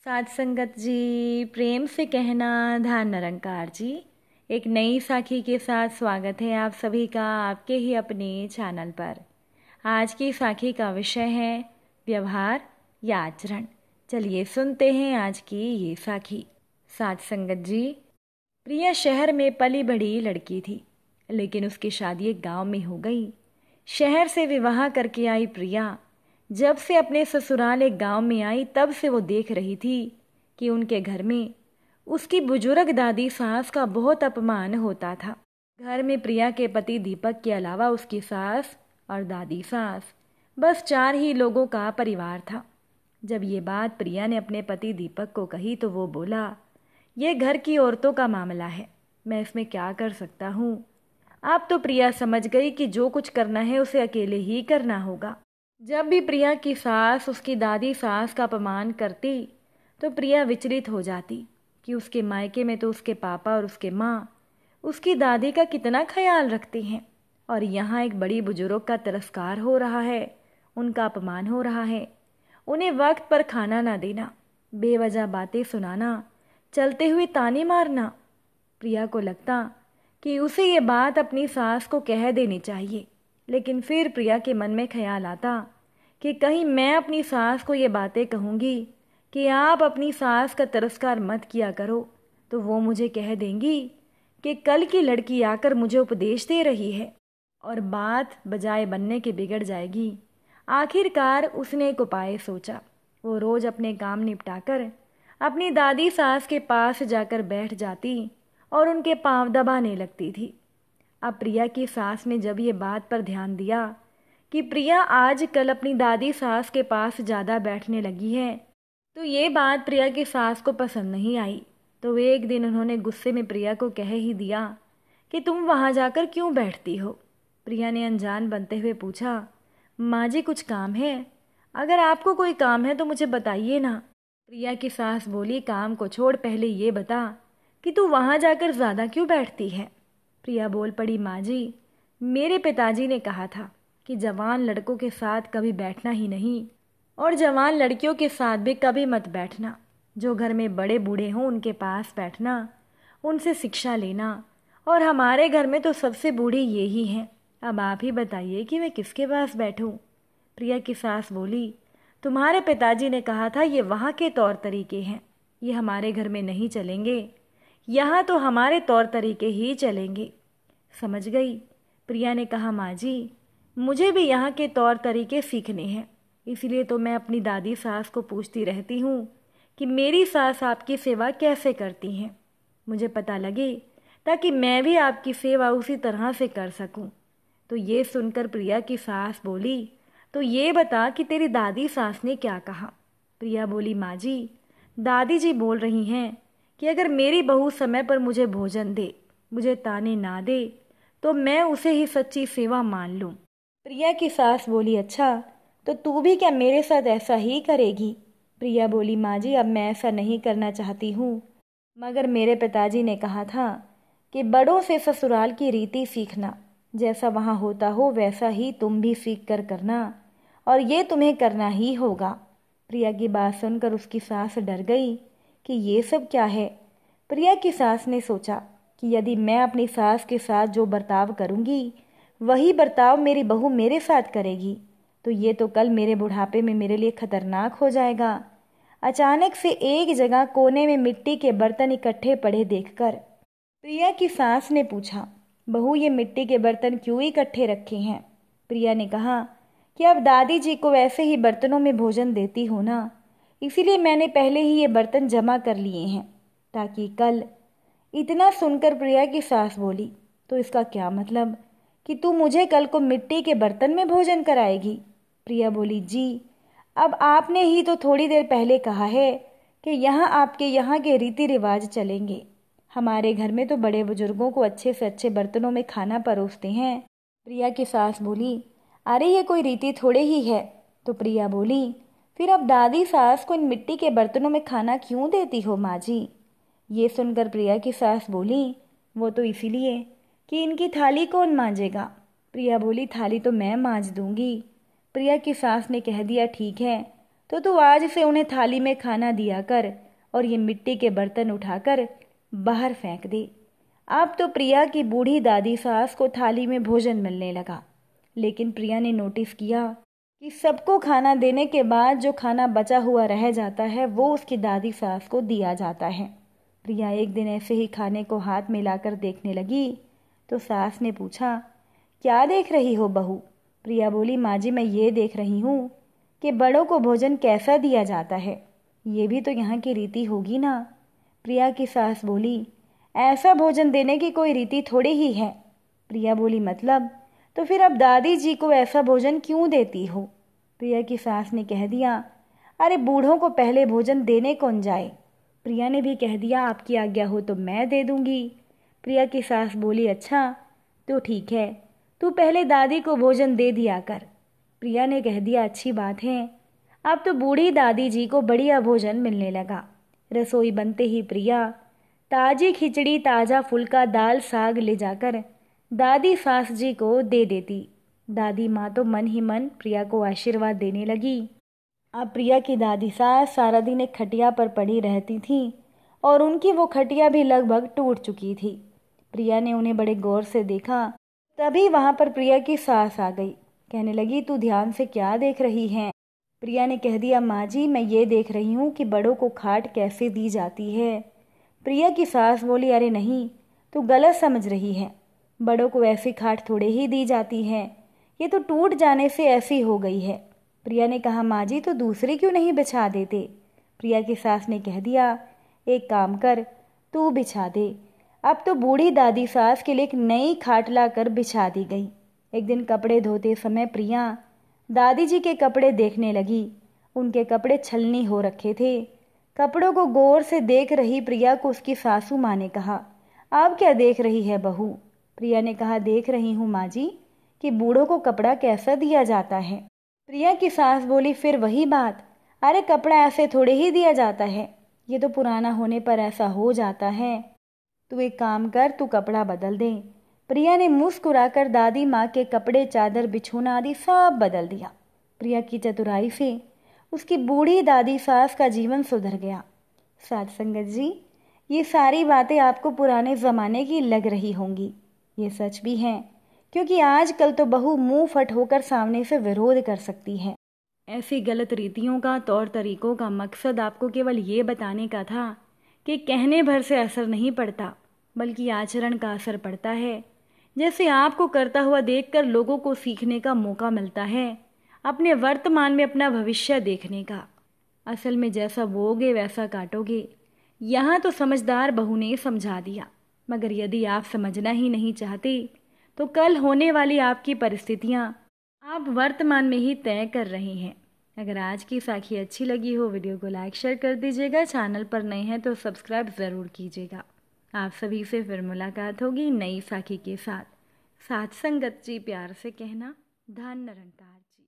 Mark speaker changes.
Speaker 1: साध संगत जी, प्रेम से कहना धान निरंकार जी। एक नई साखी के साथ स्वागत है आप सभी का आपके ही अपने चैनल पर। आज की साखी का विषय है व्यवहार या आचरण। चलिए सुनते हैं आज की ये साखी। साध संगत जी, प्रिया शहर में पली बड़ी लड़की थी, लेकिन उसकी शादी एक गांव में हो गई। शहर से विवाह करके आई प्रिया जब से अपने ससुराल एक गांव में आई, तब से वो देख रही थी कि उनके घर में उसकी बुजुर्ग दादी सास का बहुत अपमान होता था। घर में प्रिया के पति दीपक के अलावा उसकी सास और दादी सास, बस 4 ही लोगों का परिवार था। जब ये बात प्रिया ने अपने पति दीपक को कही तो वो बोला, ये घर की औरतों का मामला है, मैं इसमें क्या कर सकता हूँ। अब तो प्रिया समझ गई कि जो कुछ करना है उसे अकेले ही करना होगा। जब भी प्रिया की सास उसकी दादी सास का अपमान करती तो प्रिया विचलित हो जाती कि उसके मायके में तो उसके पापा और उसके माँ उसकी दादी का कितना ख्याल रखते हैं, और यहाँ एक बड़ी बुजुर्ग का तिरस्कार हो रहा है, उनका अपमान हो रहा है। उन्हें वक्त पर खाना ना देना, बेवजह बातें सुनाना, चलते हुए ताने मारना। प्रिया को लगता कि उसे ये बात अपनी सास को कह देनी चाहिए, लेकिन फिर प्रिया के मन में ख्याल आता कि कहीं मैं अपनी सास को ये बातें कहूँगी कि आप अपनी सास का तिरस्कार मत किया करो, तो वो मुझे कह देंगी कि कल की लड़की आकर मुझे उपदेश दे रही है, और बात बजाय बनने के बिगड़ जाएगी। आखिरकार उसने एक उपाय सोचा। वो रोज़ अपने काम निपटाकर अपनी दादी सास के पास जाकर बैठ जाती और उनके पांव दबाने लगती थी। अब प्रिया की सास ने जब ये बात पर ध्यान दिया कि प्रिया आजकल अपनी दादी सास के पास ज़्यादा बैठने लगी है, तो ये बात प्रिया की सास को पसंद नहीं आई। तो एक दिन उन्होंने गुस्से में प्रिया को कह ही दिया कि तुम वहाँ जाकर क्यों बैठती हो। प्रिया ने अनजान बनते हुए पूछा, माँ जी कुछ काम है? अगर आपको कोई काम है तो मुझे बताइए ना। प्रिया की सास बोली, काम को छोड़, पहले ये बता कि तू वहाँ जाकर ज़्यादा क्यों बैठती है। प्रिया बोल पड़ी, माँ जी मेरे पिताजी ने कहा था कि जवान लड़कों के साथ कभी बैठना ही नहीं, और जवान लड़कियों के साथ भी कभी मत बैठना। जो घर में बड़े बूढ़े हों उनके पास बैठना, उनसे शिक्षा लेना, और हमारे घर में तो सबसे बूढ़ी ये ही हैं। अब आप ही बताइए कि मैं किसके पास बैठूं। प्रिया की सास बोली, तुम्हारे पिताजी ने कहा था ये वहाँ के तौर तरीके हैं, ये हमारे घर में नहीं चलेंगे, यहाँ तो हमारे तौर तरीके ही चलेंगे। समझ गई? प्रिया ने कहा, माँ जी मुझे भी यहाँ के तौर तरीके सीखने हैं, इसलिए तो मैं अपनी दादी सास को पूछती रहती हूँ कि मेरी सास आपकी सेवा कैसे करती हैं, मुझे पता लगे ताकि मैं भी आपकी सेवा उसी तरह से कर सकूँ। तो ये सुनकर प्रिया की सास बोली, तो ये बता कि तेरी दादी सास ने क्या कहा। प्रिया बोली, माँ जी दादी जी बोल रही हैं कि अगर मेरी बहू समय पर मुझे भोजन दे, मुझे ताने ना दे, तो मैं उसे ही सच्ची सेवा मान लूँ। प्रिया की सास बोली, अच्छा तो तू भी क्या मेरे साथ ऐसा ही करेगी? प्रिया बोली, माँ जी अब मैं ऐसा नहीं करना चाहती हूँ, मगर मेरे पिताजी ने कहा था कि बड़ों से ससुराल की रीति सीखना, जैसा वहाँ होता हो वैसा ही तुम भी सीख कर करना, और ये तुम्हें करना ही होगा। प्रिया की बात सुनकर उसकी सास डर गई कि ये सब क्या है। प्रिया की सास ने सोचा कि यदि मैं अपनी सास के साथ जो बर्ताव करूँगी वही बर्ताव मेरी बहू मेरे साथ करेगी, तो ये तो कल मेरे बुढ़ापे में मेरे लिए खतरनाक हो जाएगा। अचानक से एक जगह कोने में मिट्टी के बर्तन इकट्ठे पड़े देखकर प्रिया की सास ने पूछा, बहू ये मिट्टी के बर्तन क्यों इकट्ठे रखे हैं? प्रिया ने कहा कि अब दादी जी को वैसे ही बर्तनों में भोजन देती हो ना, इसीलिए मैंने पहले ही ये बर्तन जमा कर लिए हैं ताकि कल। इतना सुनकर प्रिया की सास बोली, तो इसका क्या मतलब कि तू मुझे कल को मिट्टी के बर्तन में भोजन कराएगी? प्रिया बोली, जी अब आपने ही तो थोड़ी देर पहले कहा है कि यहाँ आपके यहाँ के रीति रिवाज चलेंगे। हमारे घर में तो बड़े बुजुर्गों को अच्छे से अच्छे बर्तनों में खाना परोसते हैं। प्रिया की सास बोली, अरे ये कोई रीति थोड़े ही है। तो प्रिया बोली, फिर अब दादी सास को इन मिट्टी के बर्तनों में खाना क्यों देती हो माँ जी? ये सुनकर प्रिया की सास बोली, वो तो इसीलिए कि इनकी थाली कौन मांजेगा। प्रिया बोली, थाली तो मैं मांज दूंगी। प्रिया की सास ने कह दिया, ठीक है तो तू आज से उन्हें थाली में खाना दिया कर और ये मिट्टी के बर्तन उठाकर बाहर फेंक दे। अब तो प्रिया की बूढ़ी दादी सास को थाली में भोजन मिलने लगा, लेकिन प्रिया ने नोटिस किया कि सबको खाना देने के बाद जो खाना बचा हुआ रह जाता है वो उसकी दादी सास को दिया जाता है। प्रिया एक दिन ऐसे ही खाने को हाथ में लाकर देखने लगी तो सास ने पूछा, क्या देख रही हो बहू? प्रिया बोली, माँ जी मैं ये देख रही हूँ कि बड़ों को भोजन कैसा दिया जाता है, ये भी तो यहाँ की रीति होगी ना। प्रिया की सास बोली, ऐसा भोजन देने की कोई रीति थोड़ी ही है। प्रिया बोली, मतलब? तो फिर अब दादी जी को ऐसा भोजन क्यों देती हो? प्रिया की सास ने कह दिया, अरे बूढ़ों को पहले भोजन देने कौन जाए। प्रिया ने भी कह दिया, आपकी आज्ञा हो तो मैं दे दूंगी। प्रिया की सास बोली, अच्छा तो ठीक है, तू पहले दादी को भोजन दे दिया कर। प्रिया ने कह दिया, अच्छी बात है। अब तो बूढ़ी दादी जी को बढ़िया भोजन मिलने लगा। रसोई बनते ही प्रिया ताजी खिचड़ी, ताज़ा फुल्का, दाल, साग ले जाकर दादी सास जी को दे देती। दादी माँ तो मन ही मन प्रिया को आशीर्वाद देने लगी। अब प्रिया की दादी सास सारा दिन एक खटिया पर पड़ी रहती थी और उनकी वो खटिया भी लगभग टूट चुकी थी। प्रिया ने उन्हें बड़े गौर से देखा, तभी वहाँ पर प्रिया की सास आ गई। कहने लगी, तू ध्यान से क्या देख रही है? प्रिया ने कह दिया, माँ जी मैं ये देख रही हूँ कि बड़ों को खाट कैसे दी जाती है। प्रिया की सास बोली, अरे नहीं, तू गलत समझ रही है, बड़ों को ऐसी खाट थोड़े ही दी जाती है, ये तो टूट जाने से ऐसी हो गई है। प्रिया ने कहा, माँ जी तो दूसरी क्यों नहीं बिछा देते? प्रिया की सास ने कह दिया, एक काम कर, तू बिछा दे। अब तो बूढ़ी दादी सास के लिए एक नई खाट लाकर बिछा दी गई। एक दिन कपड़े धोते समय प्रिया दादी जी के कपड़े देखने लगी। उनके कपड़े छलनी हो रखे थे। कपड़ों को गौर से देख रही प्रिया को उसकी सासू माँ ने कहा, आप क्या देख रही है बहू? प्रिया ने कहा, देख रही हूँ माँ जी कि बूढ़ों को कपड़ा कैसा दिया जाता है। प्रिया की सास बोली, फिर वही बात, अरे कपड़ा ऐसे थोड़े ही दिया जाता है, ये तो पुराना होने पर ऐसा हो जाता है। तू एक काम कर, तू कपड़ा बदल दे। प्रिया ने मुस्कुराकर दादी माँ के कपड़े, चादर, बिछोना आदि सब बदल दिया। प्रिया की चतुराई से उसकी बूढ़ी दादी सास का जीवन सुधर गया। साथ संगत जी, ये सारी बातें आपको पुराने ज़माने की लग रही होंगी, ये सच भी हैं, क्योंकि आजकल तो बहू मुंह फट होकर सामने से विरोध कर सकती है। ऐसी गलत रीतियों का, तौर तरीकों का मकसद आपको केवल ये बताने का था कि कहने भर से असर नहीं पड़ता, बल्कि आचरण का असर पड़ता है। जैसे आपको करता हुआ देखकर लोगों को सीखने का मौका मिलता है, अपने वर्तमान में अपना भविष्य देखने का। असल में जैसा बोओगे वैसा काटोगे, यहाँ तो समझदार बहू ने समझा दिया। मगर यदि आप समझना ही नहीं चाहते तो कल होने वाली आपकी परिस्थितियाँ आप वर्तमान में ही तय कर रही हैं। अगर आज की साखी अच्छी लगी हो, वीडियो को लाइक शेयर कर दीजिएगा। चैनल पर नए हैं तो सब्सक्राइब ज़रूर कीजिएगा। आप सभी से फिर मुलाकात होगी नई साखी के साथ। साथ संगत जी, प्यार से कहना, धन निरंकार जी।